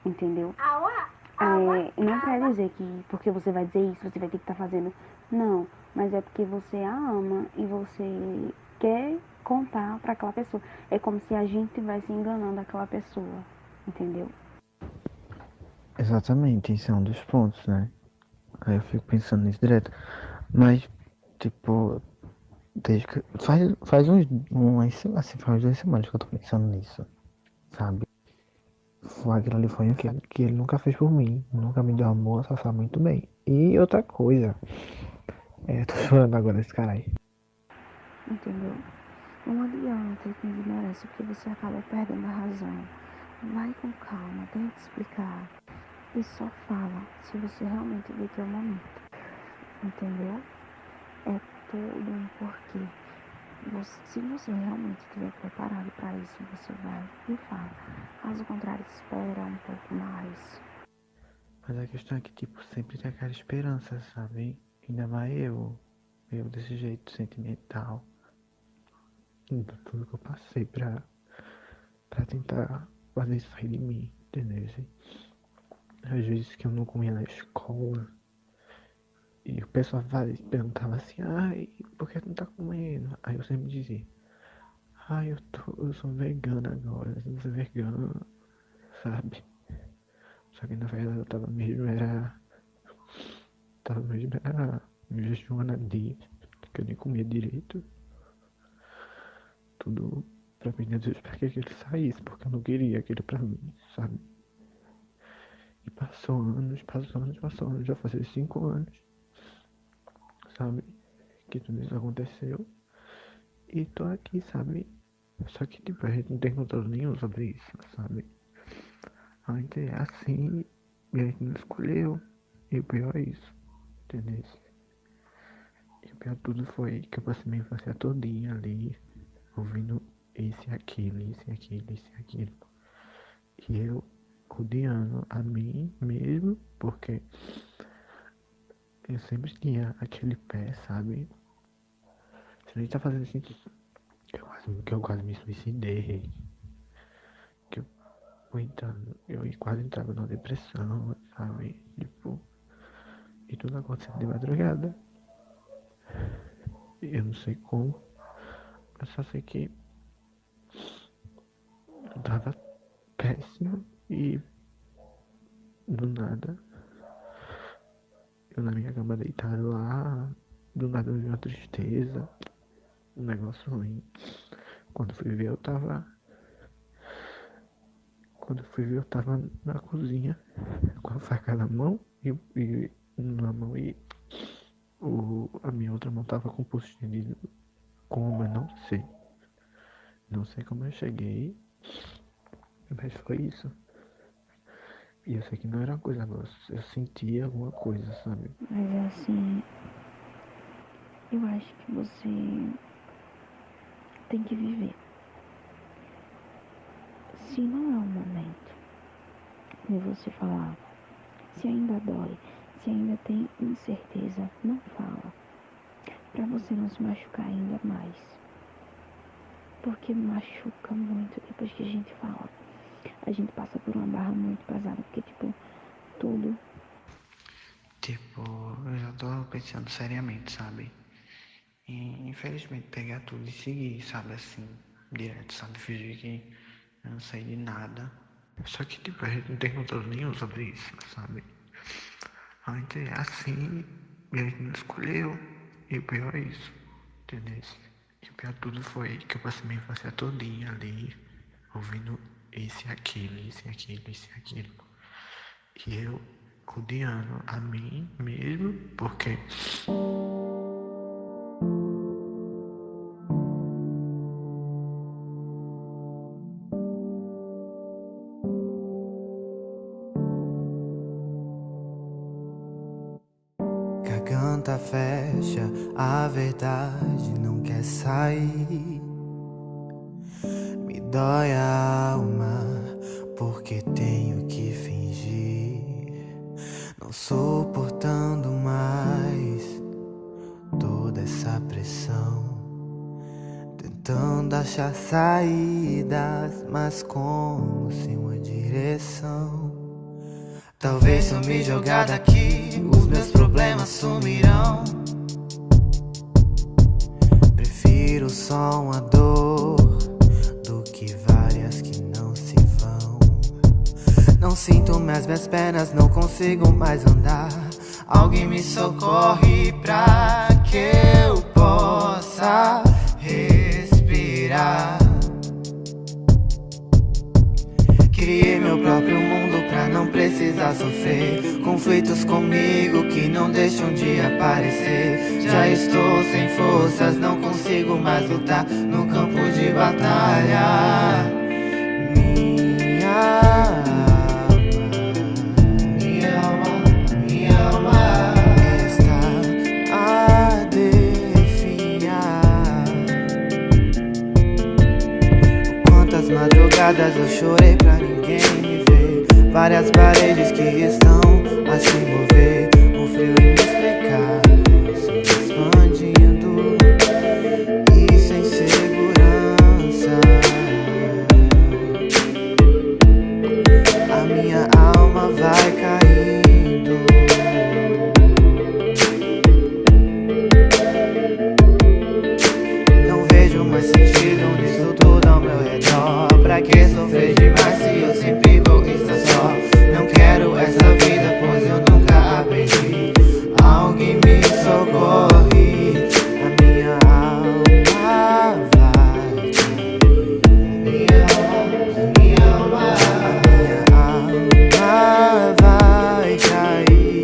entendeu? Não quer dizer que porque você vai dizer isso, você vai ter que estar fazendo. Não, mas é porque você a ama e você quer contar para aquela pessoa. É como se a gente estivesse enganando aquela pessoa, entendeu? Exatamente, isso é um dos pontos, né? Aí eu fico pensando nisso direto. Mas, tipo, desde que. Faz assim, faz 2 semanas que eu tô pensando nisso, sabe? Aquilo ali foi o que ele nunca fez por mim. Nunca me deu amor, só sabe muito bem. E outra coisa. Tô chorando agora esse cara aí. Entendeu? Não adianta que ignorância, porque você acaba perdendo a razão. Vai com calma, tenta explicar. E só fala se você realmente vê que é o momento. Entendeu? É todo um porquê. Se você realmente estiver preparado para isso, você vai e fala. Caso contrário, espera um pouco mais. Mas a questão é que, tipo, sempre tem aquela esperança, sabe? Ainda mais eu desse jeito sentimental. Tudo que eu passei pra tentar fazer isso sair de mim, entendeu? Às vezes que eu não comia na escola, e o pessoal perguntava assim, ai, por que tu não tá comendo? Aí eu sempre dizia, ai, eu sou vegana agora, eu sou vegana, sabe? Só que na verdade eu tava mesmo era me jejuando há dias, que eu nem comia direito, tudo pra pedir a Deus pra que ele saísse, porque eu não queria aquilo pra mim, sabe? E passou anos, já fazia 5 anos, sabe? Que tudo isso aconteceu. E tô aqui, sabe? Só que tipo, a gente não tem controle nenhum sobre isso, sabe? A gente é assim e a gente não escolheu. E o pior é isso, entendeu? E o pior de tudo foi que eu passei minha infância todinha ali, ouvindo esse e aquilo, esse e aquilo, esse e aquilo. E eu odiando a mim mesmo, porque eu sempre tinha aquele pé, sabe? Se a gente tá fazendo sentido, que eu quase me suicidei, que eu quase entrava numa depressão, sabe? Tipo, e tudo acontecendo de madrugada. Eu não sei como, eu só sei que eu tava péssimo e do nada, eu na minha cama deitado lá, do nada eu vi uma tristeza, um negócio ruim. Quando fui ver eu tava. Quando fui ver eu tava na cozinha com a faca na mão a minha outra mão tava com o pulso estendido. Como eu não sei. Não sei como eu cheguei, mas foi isso. E eu sei que não era uma coisa boa, eu sentia alguma coisa, sabe? Mas é assim, eu acho que você tem que viver. Se não é o momento de você falar, se ainda dói, se ainda tem incerteza, não fala. Pra você não se machucar ainda mais. Porque machuca muito depois que a gente fala. A gente passa por uma barra muito pesada, porque, tipo, tudo. Tipo, eu já tô pensando seriamente, sabe? E infelizmente pegar tudo e seguir, sabe, assim, direto, sabe? Fingir que eu não sei de nada. Só que, tipo, a gente não tem controle nenhum sobre isso, sabe? A gente é assim e a gente não escolheu. E o pior é isso, entendeu? E o pior de tudo foi que eu passei minha infância todinha ali, ouvindo esse e aquilo, esse e aquilo, esse e aquilo. E eu odiando a mim mesmo, porque Garganta fecha, a verdade não quer sair. Me dói a alma, porque tenho que fingir. Não suportando mais toda essa pressão. Tentando achar saídas, mas como sem uma direção. Talvez se eu me jogar daqui, os meus problemas sumirão. Prefiro só uma dor do que várias que não se vão. Não sinto mais minhas pernas, não consigo mais andar. Alguém me socorre pra que eu possa respirar. Criei meu próprio mundo pra não precisar sofrer. Conflitos comigo que não deixam de aparecer. Já estou sem forças, não consigo mais lutar no campo de batalha. Minha alma está a definhar. Quantas madrugadas eu chorei pra ninguém me ver. Várias paredes que estão a se mover. Um frio inexplicável se expandindo e sem segurança. A minha alma vai caindo. Não vejo mais sentido nisso tudo ao meu redor. Pra que sofrer demais se eu sempre vou estar só? Não quero essa vida, pois eu nunca aprendi. Alguém me socorre. A minha alma vai cair. Minha alma vai cair.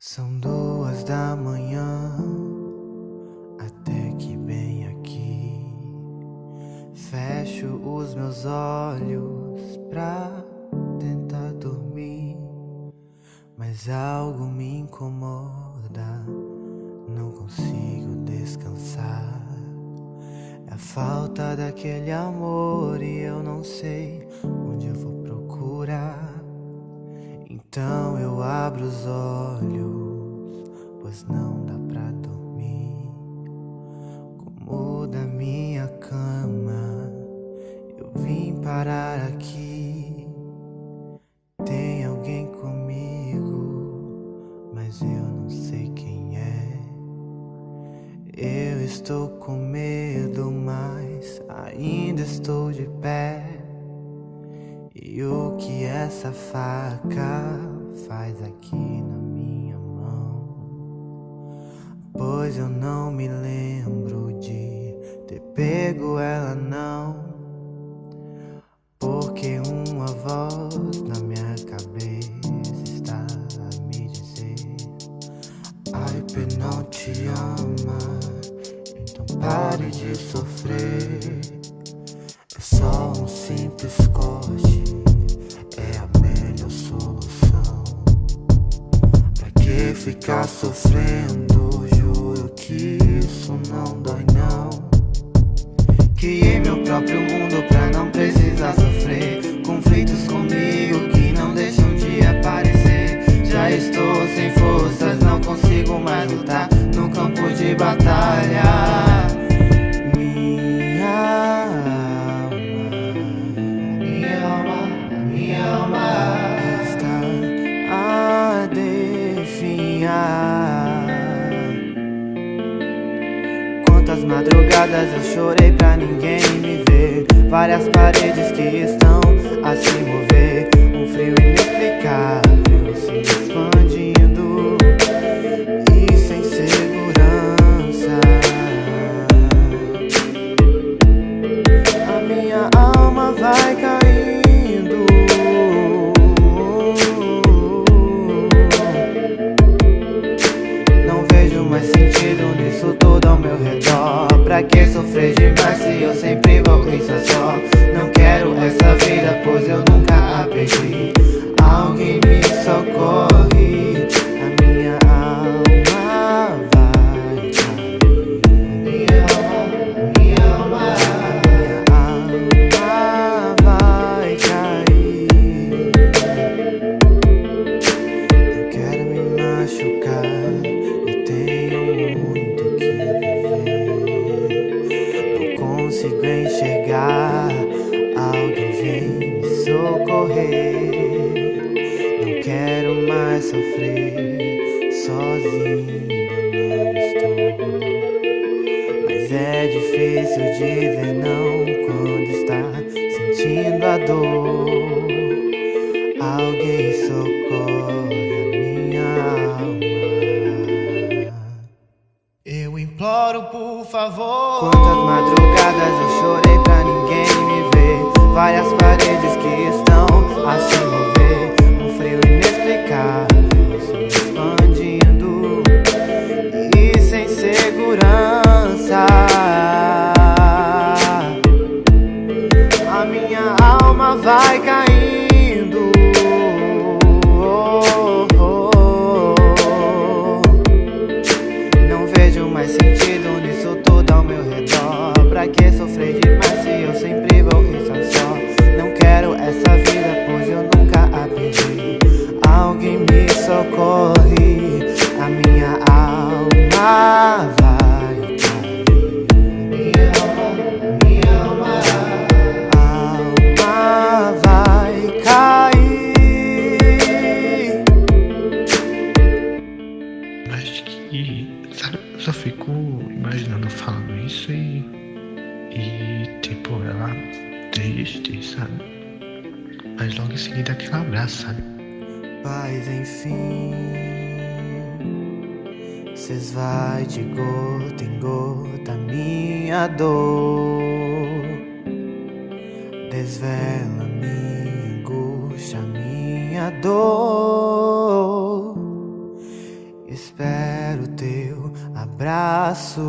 São 2 da manhã, até que bem aqui. Fecho os meus olhos pra tentar dormir, mas algo me incomoda, não consigo descansar. É a falta daquele amor e eu não sei onde eu vou procurar. Então eu abro os olhos, pois não dá pra dormir. Como da minha cama eu vim parar aqui. Tem alguém comigo, mas eu não sei quem é. Eu estou com medo, mas ainda estou de pé. E o que essa faca faz aqui na minha mão? Pois eu não me lembro de ter pego ela não. Porque uma voz na minha cabeça está a me dizer: ai, P não te ama, então pare de sofrer. É só um simples corte, é a melhor solução. Pra que ficar sofrendo? Juro que isso não dói não. Criei meu próprio mundo pra não precisar sofrer. Conflitos comigo que não deixam de aparecer. Já estou sem forças, não consigo mais lutar no campo de batalha. Minha alma está a definhar. Quantas madrugadas eu chorei pra ninguém me ver. Várias paredes que estão a se mover. Um frio inexplicável se expandindo e sem segurança. A minha alma vai caindo. Não vejo mais sentido nisso tudo ao meu redor. Pra que sofrer demais se eu sempre vou estar só? Não quero essa vida, pois eu nunca aprendi. sofrer sozinho, não estou. Mas é difícil dizer não quando está sentindo a dor. Alguém socorre a minha alma. Eu imploro, por favor. Quantas madrugadas eu chorei pra ninguém me ver. Várias paredes que estão a se mover. Um frio inexplicável se expandindo e sem segurança. A minha alma vai caindo. Não vejo mais sentido nisso tudo ao meu redor. Pra que sofrer demais se eu sempre vou estar só? Não quero essa vida, pois eu nunca a pedi. Alguém me socorre, a minha alma vai cair. Minha alma vai cair. Acho que, sabe, eu só fico imaginando falando isso e tipo, ela triste, sabe? Mas logo em seguida aquele abraço, sabe? Paz, enfim, se esvai de gota em gota minha dor. Desvela minha angústia, minha dor. Espero teu abraço.